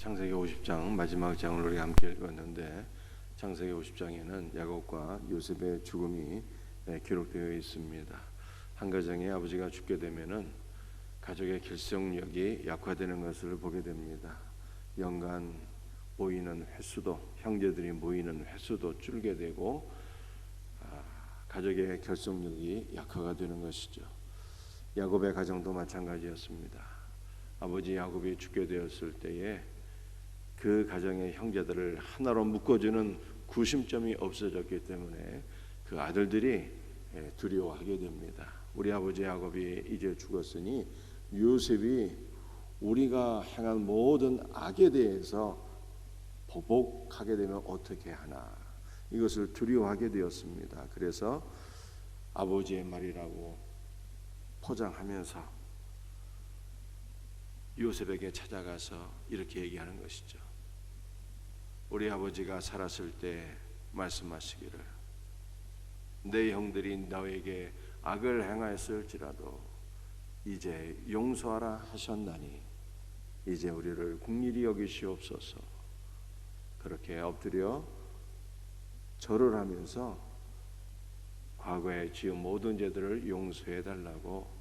창세기 50장 마지막 장을 우리 함께 읽었는데, 창세기 50장에는 야곱과 요셉의 죽음이 기록되어 있습니다. 한 가정의 아버지가 죽게 되면은 가족의 결속력이 약화되는 것을 보게 됩니다. 연간 모이는 횟수도, 형제들이 모이는 횟수도 줄게 되고 가족의 결속력이 약화가 되는 것이죠. 야곱의 가정도 마찬가지였습니다. 아버지 야곱이 죽게 되었을 때에 그 가정의 형제들을 하나로 묶어주는 구심점이 없어졌기 때문에 그 아들들이 두려워하게 됩니다. 우리 아버지 야곱이 이제 죽었으니 요셉이 우리가 행한 모든 악에 대해서 보복하게 되면 어떻게 하나, 이것을 두려워하게 되었습니다. 그래서 아버지의 말이라고 포장하면서 요셉에게 찾아가서 이렇게 얘기하는 것이죠. 우리 아버지가 살았을 때 말씀하시기를, 내 형들이 너에게 악을 행하였을지라도 이제 용서하라 하셨나니 이제 우리를 긍휼히 여기시옵소서. 그렇게 엎드려 절을 하면서 과거에 지은 모든 죄들을 용서해 달라고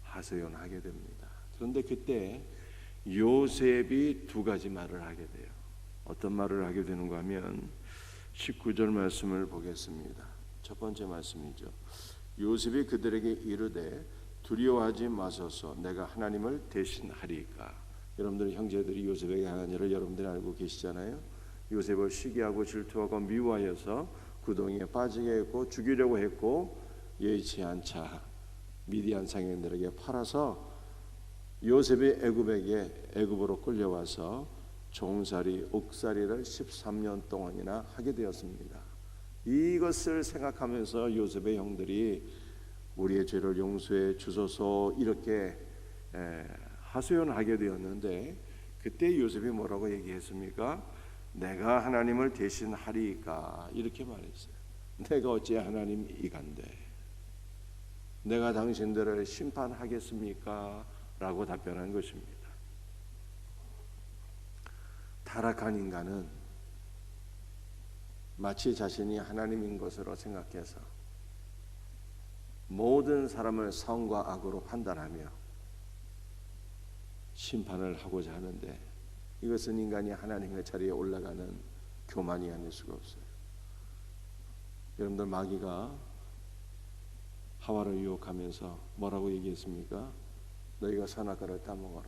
하소연하게 됩니다. 그런데 그때 요셉이 두 가지 말을 하게 돼요. 어떤 말을 하게 되는가 하면 19절 말씀을 보겠습니다. 첫 번째 말씀이죠. 요셉이 그들에게 이르되 두려워하지 마소서, 내가 하나님을 대신하리까. 여러분들 형제들이 요셉에게 행한 일을 여러분들이 알고 계시잖아요. 요셉을 시기하고 질투하고 미워하여서 구덩이에 빠지게 했고 죽이려고 했고, 여의치 않자 미디안 상인들에게 팔아서 요셉이 애굽으로 끌려와서 종살이 옥살이를 13년 동안이나 하게 되었습니다. 이것을 생각하면서 요셉의 형들이 우리의 죄를 용서해 주소서 이렇게 하소연하게 되었는데, 그때 요셉이 뭐라고 얘기했습니까? 내가 하나님을 대신하리까, 이렇게 말했어요. 내가 어찌 하나님이간데 내가 당신들을 심판하겠습니까? 라고 답변한 것입니다. 타락한 인간은 마치 자신이 하나님인 것으로 생각해서 모든 사람을 선과 악으로 판단하며 심판을 하고자 하는데, 이것은 인간이 하나님의 자리에 올라가는 교만이 아닐 수가 없어요. 여러분들, 마귀가 하와를 유혹하면서 뭐라고 얘기했습니까? 너희가 선악과를 따먹어라,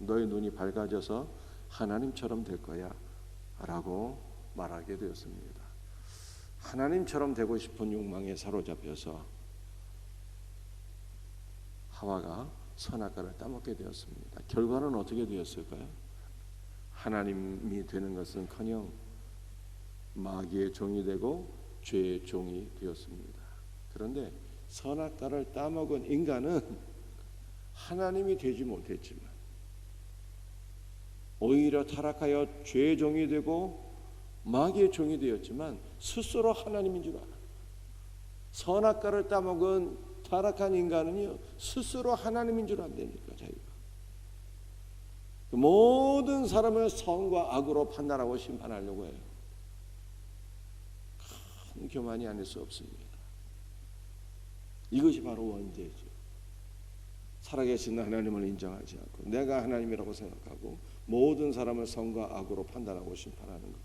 너희 눈이 밝아져서 하나님처럼 될 거야 라고 말하게 되었습니다. 하나님처럼 되고 싶은 욕망에 사로잡혀서 하와가 선악과를 따먹게 되었습니다. 결과는 어떻게 되었을까요? 하나님이 되는 것은커녕 마귀의 종이 되고 죄의 종이 되었습니다. 그런데 선악과를 따먹은 인간은 하나님이 되지 못했지만 오히려 타락하여 죄의 종이 되고 마귀의 종이 되었지만 스스로 하나님인 줄 알아. 선악과를 따먹은 타락한 인간은요, 스스로 하나님인 줄 안다니까. 자기가 모든 사람을 선과 악으로 판단하고 심판하려고 해요. 큰 교만이 아닐 수 없습니다. 이것이 바로 원죄죠. 살아계신 하나님을 인정하지 않고 내가 하나님이라고 생각하고 모든 사람을 선과 악으로 판단하고 심판하는 것,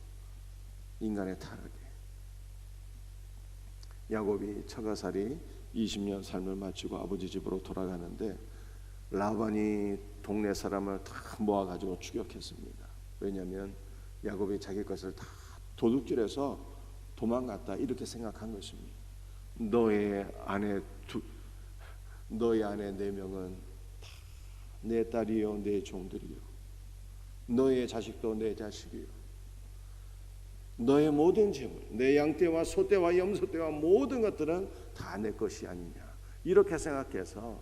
인간의 타락이에요. 야곱이 처가살이 20년 삶을 마치고 아버지 집으로 돌아가는데, 라반이 동네 사람을 다 모아가지고 추격했습니다. 왜냐하면 야곱이 자기 것을 다 도둑질해서 도망갔다 이렇게 생각한 것입니다. 너의 아내 4명은 다 내 딸이요 내 종들이요, 너의 자식도 내 자식이요, 너의 모든 재물, 내 양떼와 소떼와 염소떼와 모든 것들은 다 내 것이 아니냐, 이렇게 생각해서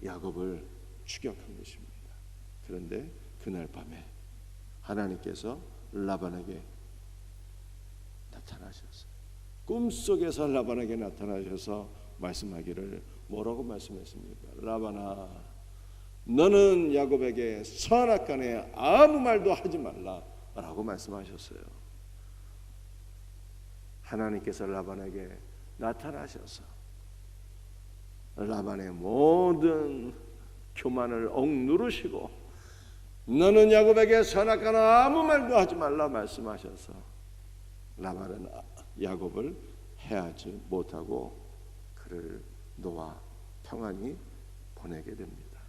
야곱을 추격한 것입니다. 그런데 그날 밤에 하나님께서 라반에게 나타나셨어요. 꿈속에서 라반에게 나타나셔서 말씀하기를 뭐라고 말씀했습니까? 라반아, 너는 야곱에게 선악간에 아무 말도 하지 말라라고 말씀하셨어요. 하나님께서 라반에게 나타나셔서 라반의 모든 교만을 억누르시고 너는 야곱에게 선악간 아무 말도 하지 말라 말씀하셔서 라반은 야곱을 해하지 못하고 그를 놓아 평안히 보내게 됩니다.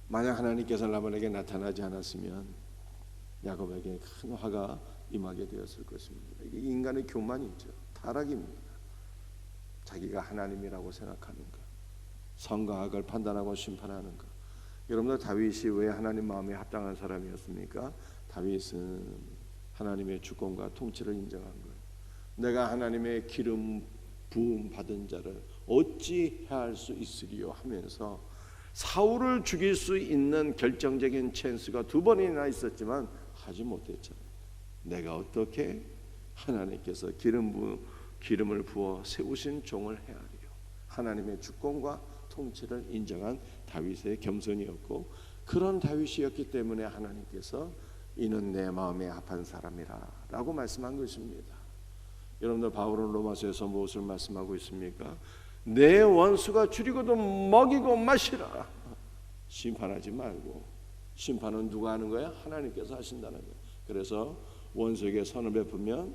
만약 하나님께서 라반에게 나타나지 않았으면 야곱에게 큰 화가 임하게 되었을 것입니다. 이게 인간의 교만이죠. 타락입니다. 자기가 하나님이라고 생각하는 것, 선과 악을 판단하고 심판하는 것. 여러분들 다윗이 왜 하나님 마음에 합당한 사람이었습니까? 다윗은 하나님의 주권과 통치를 인정한 거예요. 내가 하나님의 기름 부음 받은 자를 어찌 해할 수 있으리요 하면서 사울을 죽일 수 있는 결정적인 찬스가 두 번이나 있었지만 하지 못했잖아요. 내가 어떻게 하나님께서 기름을 부어 세우신 종을 헤아리요. 하나님의 주권과 통치를 인정한 다윗의 겸손이었고, 그런 다윗이었기 때문에 하나님께서 이는 내 마음에 합한 사람이라 라고 말씀한 것입니다. 여러분들 바울은 로마서에서 무엇을 말씀하고 있습니까? 내 원수가 줄이고도 먹이고 마시라. 심판하지 말고. 심판은 누가 하는 거야? 하나님께서 하신다는 거예요. 그래서 원수에게 선을 베푸면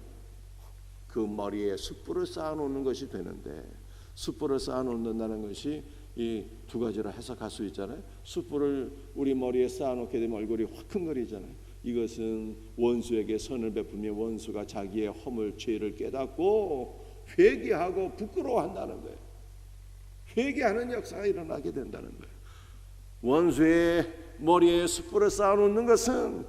그 머리에 숯불을 쌓아놓는 것이 되는데, 숯불을 쌓아놓는다는 것이 이 두 가지로 해석할 수 있잖아요. 숯불을 우리 머리에 쌓아놓게 되면 얼굴이 화끈거리잖아요. 이것은 원수에게 선을 베푸면 원수가 자기의 허물 죄를 깨닫고 회개하고 부끄러워한다는 거예요. 회개하는 역사가 일어나게 된다는 거예요. 원수의 머리에 숯불을 쌓아놓는 것은,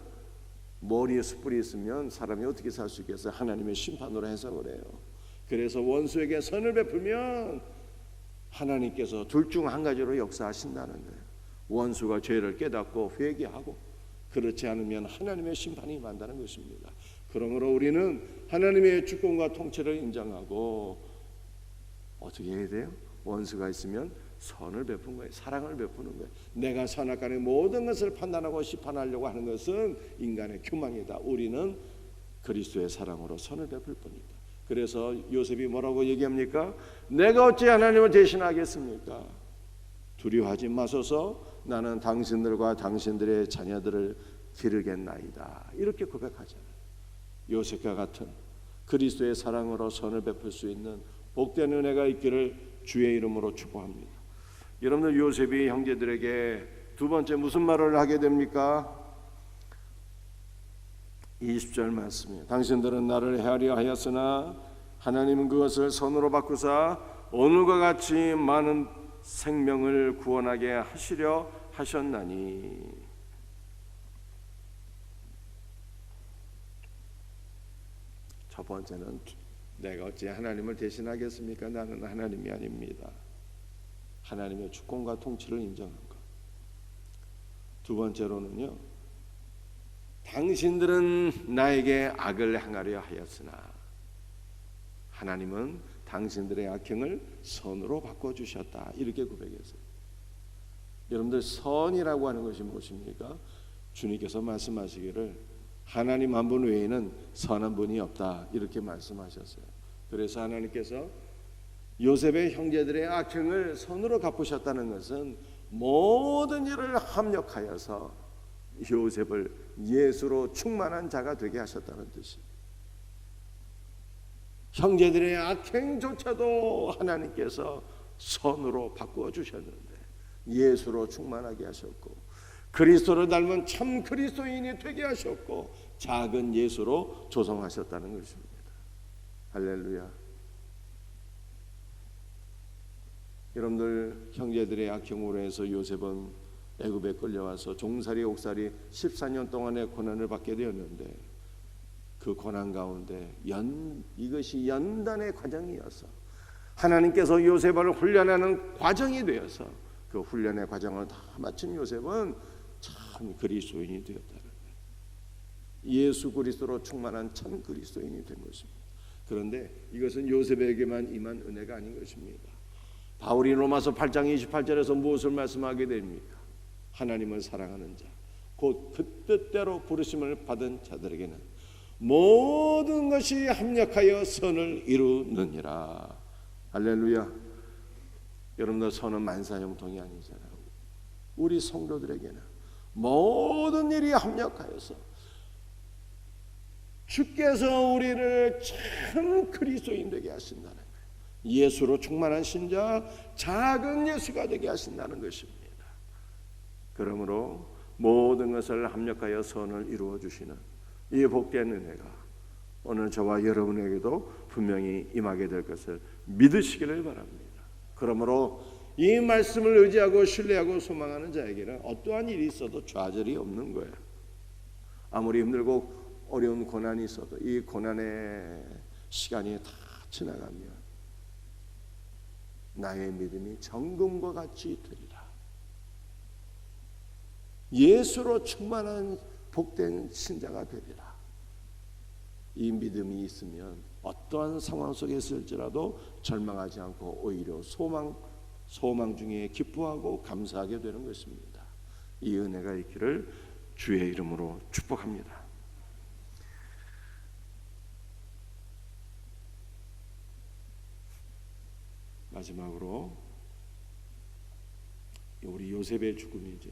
머리에 숯불이 있으면 사람이 어떻게 살 수 있겠어요? 하나님의 심판으로 해석을 해요. 그래서 원수에게 선을 베푸면 하나님께서 둘 중 한 가지로 역사하신다는 거예요. 원수가 죄를 깨닫고 회개하고, 그렇지 않으면 하나님의 심판이 임한다는 것입니다. 그러므로 우리는 하나님의 주권과 통치를 인정하고 어떻게 해야 돼요? 원수가 있으면 선을 베푸는 거예요. 사랑을 베푸는 거예요. 내가 선악간의 모든 것을 판단하고 심판하려고 하는 것은 인간의 교만이다. 우리는 그리스도의 사랑으로 선을 베풀 뿐이다. 그래서 요셉이 뭐라고 얘기합니까? 내가 어찌 하나님을 대신하겠습니까? 두려워하지 마소서. 나는 당신들과 당신들의 자녀들을 기르겠나이다. 이렇게 고백하잖아요. 요셉과 같은 그리스도의 사랑으로 선을 베풀 수 있는 복된 은혜가 있기를 주의 이름으로 축복합니다. 여러분들, 요셉이 형제들에게 두 번째 무슨 말을 하게 됩니까? 20절 말씀이에요. 당신들은 나를 헤아려 하였으나 하나님은 그것을 선으로 바꾸사 오늘과 같이 많은 생명을 구원하게 하시려 하셨나니. 첫 번째는 내가 어찌 하나님을 대신하겠습니까? 나는 하나님이 아닙니다. 하나님의 주권과 통치를 인정한 것. 두 번째로는요, 당신들은 나에게 악을 행하려 하였으나 하나님은 당신들의 악행을 선으로 바꿔주셨다. 이렇게 고백했어요. 여러분들, 선이라고 하는 것이 무엇입니까? 주님께서 말씀하시기를 하나님 한 분 외에는 선한 분이 없다. 이렇게 말씀하셨어요. 그래서 하나님께서 요셉의 형제들의 악행을 선으로 갚으셨다는 것은 모든 일을 합력하여서 요셉을 예수로 충만한 자가 되게 하셨다는 뜻이에요. 형제들의 악행조차도 하나님께서 선으로 바꾸어 주셨는데 예수로 충만하게 하셨고, 그리스도를 닮은 참 그리스도인이 되게 하셨고, 작은 예수로 조성하셨다는 것입니다. 할렐루야. 여러분들, 형제들의 악행으로 해서 요셉은 애굽에 끌려와서 종살이 옥살이 14년 동안의 고난을 받게 되었는데, 그 고난 가운데 이것이 연단의 과정이어서 하나님께서 요셉을 훈련하는 과정이 되어서 그 훈련의 과정을 다 마친 요셉은 참 그리스도인이 되었다는 거예요. 예수 그리스도로 충만한 참 그리스도인이 된 것입니다. 그런데 이것은 요셉에게만 임한 은혜가 아닌 것입니다. 바울이 로마서 8장 28절에서 무엇을 말씀하게 됩니까? 하나님을 사랑하는 자, 곧 그 뜻대로 부르심을 받은 자들에게는 모든 것이 합력하여 선을 이루느니라. 할렐루야. 여러분들 선은 만사형통이 아니잖아요. 우리 성도들에게는 모든 일이 합력하여서 주께서 우리를 참 그리스도인 되게 하신다는 거예요. 예수로 충만한 신자, 작은 예수가 되게 하신다는 것입니다. 그러므로 모든 것을 합력하여 선을 이루어 주시는 이 복된 은혜가 오늘 저와 여러분에게도 분명히 임하게 될 것을 믿으시기를 바랍니다. 그러므로 이 말씀을 의지하고 신뢰하고 소망하는 자에게는 어떠한 일이 있어도 좌절이 없는 거예요. 아무리 힘들고 어려운 고난이 있어도 이 고난의 시간이 다 지나가면 나의 믿음이 정금과 같이 되리라. 예수로 충만한 복된 신자가 되리라. 이 믿음이 있으면 어떠한 상황 속에 있을지라도 절망하지 않고 오히려 소망 중에 기뻐하고 감사하게 되는 것입니다. 이 은혜가 있기를 주의 이름으로 축복합니다. 마지막으로 우리 요셉의 죽음이죠.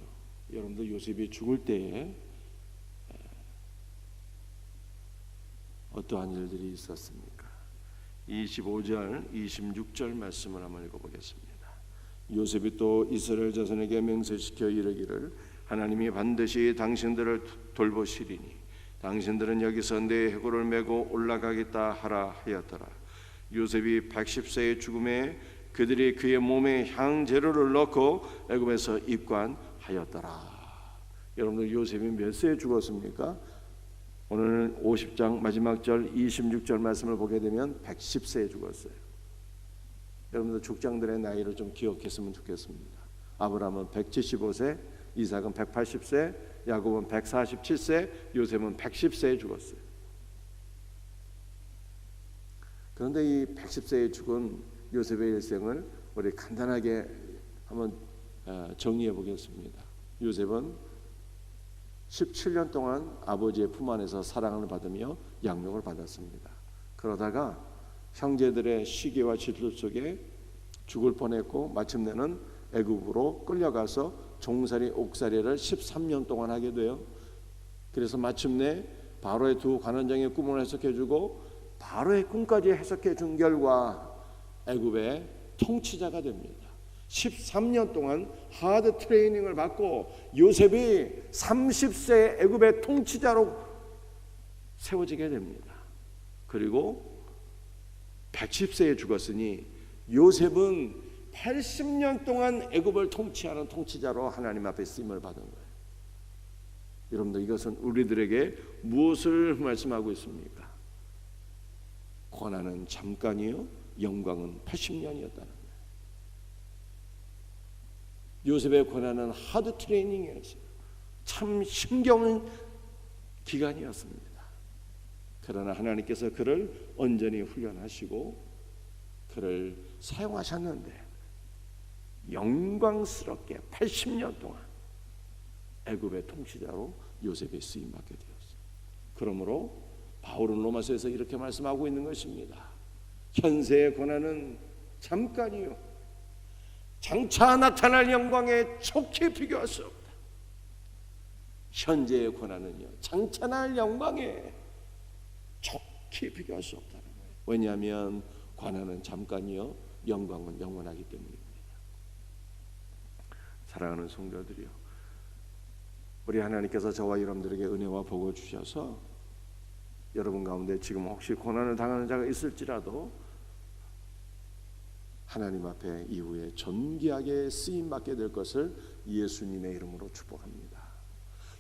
여러분들 요셉이 죽을 때에 어떠한 일들이 있었습니까? 25절, 26절 말씀을 한번 읽어보겠습니다. 요셉이 또 이스라엘 자손에게 맹세시켜 이르기를 하나님이 반드시 당신들을 돌보시리니 당신들은 여기서 내 해골을 메고 올라가겠다 하라 하였더라. 요셉이 80세의 죽음에 그들이 그의 몸에 향재료를 넣고 애굽에서 입관하였더라. 여러분들 요셉이 몇 세에 죽었습니까? 오늘 50장 마지막 절 26절 말씀을 보게 되면 110세에 죽었어요. 여러분들 죽장들의 나이를 좀 기억했으면 좋겠습니다. 아브라함은 175세, 이삭은 180세, 야곱은 147세, 요셉은 110세에 죽었어요. 그런데 이 110세에 죽은 요셉의 일생을 우리 간단하게 한번 정리해 보겠습니다. 요셉은 17년 동안 아버지의 품 안에서 사랑을 받으며 양육을 받았습니다. 그러다가 형제들의 시기와 질투 속에 죽을 뻔했고 마침내는 애굽으로 끌려가서 종살이 옥살이를 13년 동안 하게 돼요. 그래서 마침내 바로의 두 관원장의 꿈을 해석해주고 바로의 꿈까지 해석해 준 결과 애굽의 통치자가 됩니다. 13년 동안 하드 트레이닝을 받고 요셉이 30세 애굽의 통치자로 세워지게 됩니다. 그리고 110세에 죽었으니 요셉은 80년 동안 애굽을 통치하는 통치자로 하나님 앞에 쓰임을 받은 거예요. 여러분들 이것은 우리들에게 무엇을 말씀하고 있습니까? 고난은 잠깐이요 영광은 80년이었다는 거예요. 요셉의 고난은 하드 트레이닝이었어요. 참 힘겨운 기간이었습니다. 그러나 하나님께서 그를 온전히 훈련하시고 그를 사용하셨는데 영광스럽게 80년 동안 애굽의 통치자로 요셉이 쓰임받게 되었어요. 그러므로 바울은 로마서에서 이렇게 말씀하고 있는 것입니다. 현세의 고난은 잠깐이요 장차 나타날 영광에 촉히 비교할 수 없다. 현재의 고난은요 장차 날 영광에 촉히 비교할 수 없다는 거예요. 왜냐하면 고난은 잠깐이요 영광은 영원하기 때문입니다. 사랑하는 성도들이요, 우리 하나님께서 저와 여러분들에게 은혜와 복을 주셔서 여러분 가운데 지금 혹시 고난을 당하는 자가 있을지라도 하나님 앞에 이후에 존귀하게 쓰임받게 될 것을 예수님의 이름으로 축복합니다.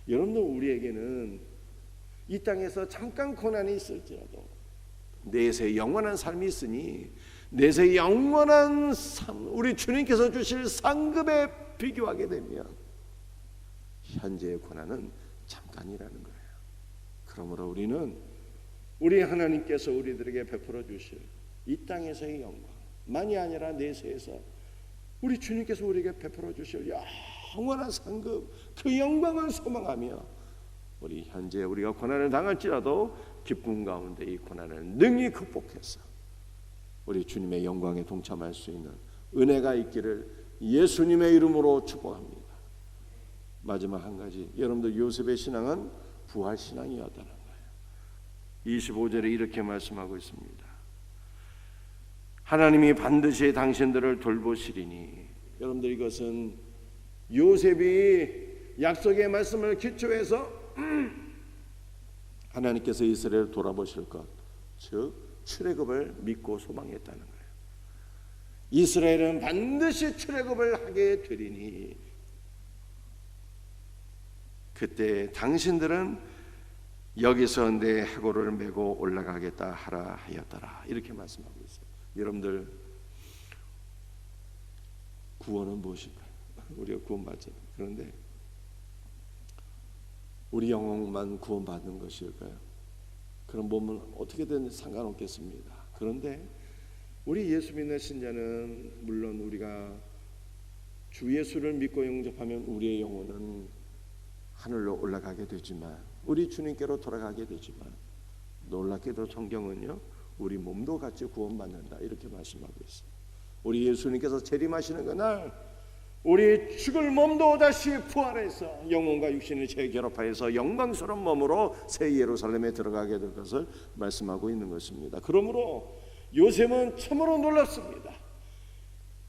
여러분들 우리에게는 이 땅에서 잠깐 고난이 있을지라도 내세 영원한 삶이 있으니 내세 영원한 삶, 우리 주님께서 주실 상급에 비교하게 되면 현재의 고난은 잠깐이라는 거예요. 그러므로 우리는 우리 하나님께서 우리들에게 베풀어 주실 이 땅에서의 영광 만이 아니라 내세에서 우리 주님께서 우리에게 베풀어 주실 영원한 상급, 그 영광을 소망하며 우리 현재 우리가 고난을 당할지라도 기쁨 가운데 이 고난을 능히 극복해서 우리 주님의 영광에 동참할 수 있는 은혜가 있기를 예수님의 이름으로 축복합니다. 마지막 한 가지, 여러분들 요셉의 신앙은 부활 신앙이었다는 거예요. 25절에 이렇게 말씀하고 있습니다. 하나님이 반드시 당신들을 돌보시리니. 여러분들, 이것은 요셉이 약속의 말씀을 기초해서 하나님께서 이스라엘을 돌아보실 것, 즉 출애굽을 믿고 소망했다는 거예요. 이스라엘은 반드시 출애굽을 하게 되리니 그때 당신들은 여기서 내 해골을 메고 올라가겠다 하라 하였더라. 이렇게 말씀하고 있어요. 여러분들, 구원은 무엇일까요? 우리가 구원받잖아요. 그런데 우리 영혼만 구원받는 것일까요? 그런 몸은 어떻게든 상관없겠습니다. 그런데 우리 예수 믿는 신자는 물론 우리가 주 예수를 믿고 영접하면 우리의 영혼은 하늘로 올라가게 되지만, 우리 주님께로 돌아가게 되지만, 놀랍게도 성경은요, 우리 몸도 같이 구원받는다 이렇게 말씀하고 있어요. 우리 예수님께서 재림하시는 그날 우리 죽을 몸도 다시 부활해서 영혼과 육신을 재결합하여서 영광스러운 몸으로 새 예루살렘에 들어가게 될 것을 말씀하고 있는 것입니다. 그러므로 요셉은 참으로 놀랍습니다.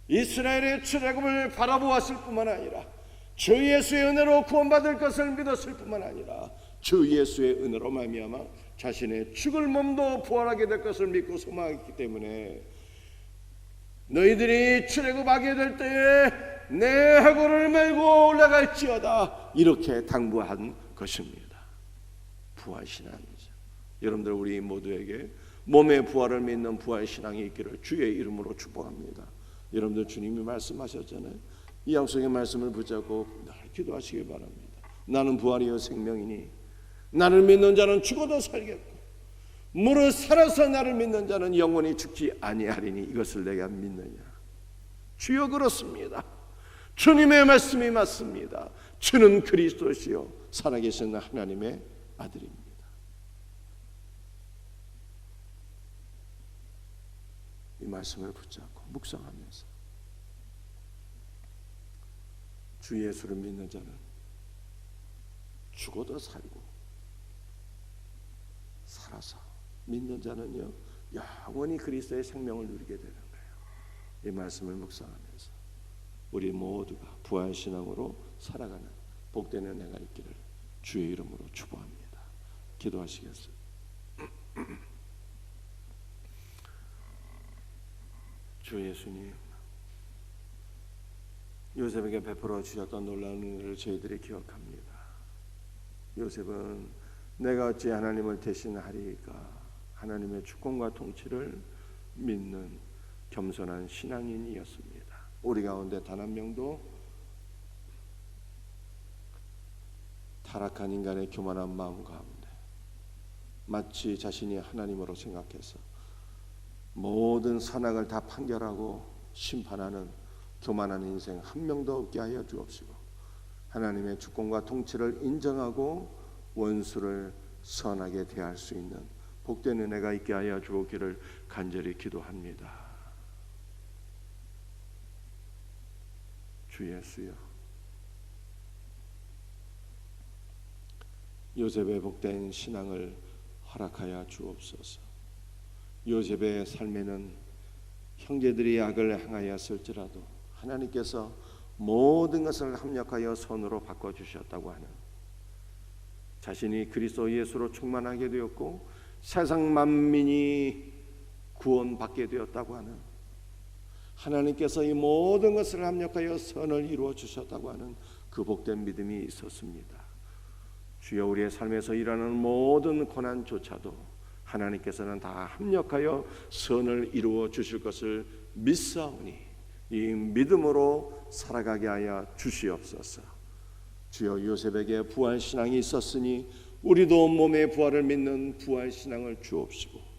이스라엘의 출애굽을 바라보았을 뿐만 아니라 주 예수의 은혜로 구원받을 것을 믿었을 뿐만 아니라 주 예수의 은혜로 말미암아 자신의 죽을 몸도 부활하게 될 것을 믿고 소망했기 때문에 너희들이 출애굽하게 될 때에 내 해골을 메고 올라갈지어다 이렇게 당부한 것입니다. 부활신앙이죠. 여러분들, 우리 모두에게 몸의 부활을 믿는 부활신앙이 있기를 주의 이름으로 축복합니다. 여러분들, 주님이 말씀하셨잖아요. 이 약속의 말씀을 붙잡고 늘 기도하시기 바랍니다. 나는 부활이요 생명이니 나를 믿는 자는 죽어도 살겠고 무릇 살아서 나를 믿는 자는 영원히 죽지 아니하리니 이것을 내가 믿느냐. 주여, 그렇습니다. 주님의 말씀이 맞습니다. 주는 그리스도시요 살아계신 하나님의 아들입니다. 이 말씀을 붙잡고 묵상하면서 주 예수를 믿는 자는 죽어도 살고 살아서 믿는 자는요 영원히 그리스도의 생명을 누리게 되는 거예요. 이 말씀을 묵상하면서 우리 모두가 부활신앙으로 살아가는 복된 은혜가 있기를 주의 이름으로 축복합니다. 기도하시겠어요? 주 예수님, 요셉에게 베풀어 주셨던 놀라운 은혜를 저희들이 기억합니다. 요셉은 내가 어찌 하나님을 대신하리까 하나님의 주권과 통치를 믿는 겸손한 신앙인이었습니다. 우리 가운데 단 한 명도 타락한 인간의 교만한 마음 가운데 마치 자신이 하나님으로 생각해서 모든 선악을 다 판결하고 심판하는 교만한 인생 한 명도 없게 하여 주옵시고 하나님의 주권과 통치를 인정하고 원수를 선하게 대할 수 있는 복된 은혜가 있게 하여 주옵기를 간절히 기도합니다. 주 예수여, 요셉의 복된 신앙을 허락하여 주옵소서. 요셉의 삶에는 형제들이 악을 행하였을지라도 하나님께서 모든 것을 합력하여 선으로 바꿔주셨다고 하는, 자신이 그리스도 예수로 충만하게 되었고 세상 만민이 구원받게 되었다고 하는, 하나님께서 이 모든 것을 합력하여 선을 이루어 주셨다고 하는 그 복된 믿음이 있었습니다. 주여, 우리의 삶에서 일하는 모든 고난조차도 하나님께서는 다 합력하여 선을 이루어 주실 것을 믿사오니 이 믿음으로 살아가게 하여 주시옵소서. 주여, 요셉에게 부활신앙이 있었으니 우리도 몸의 부활을 믿는 부활신앙을 주옵시고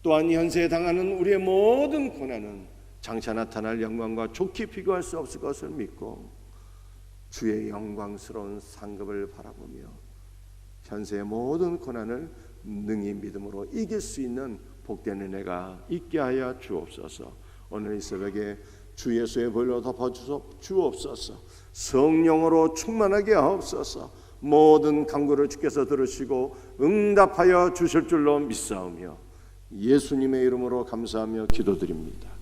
또한 현세에 당하는 우리의 모든 고난은 장차 나타날 영광과 좋게 비교할 수 없을 것을 믿고 주의 영광스러운 상급을 바라보며 현세의 모든 고난을 능히 믿음으로 이길 수 있는 복된 은혜가 있게 하여 주옵소서. 오늘 이 새벽에 주 예수의 보혈로 덮어 주옵소서. 성령으로 충만하게 하옵소서. 모든 간구를 주께서 들으시고 응답하여 주실 줄로 믿사오며 예수님의 이름으로 감사하며 기도드립니다.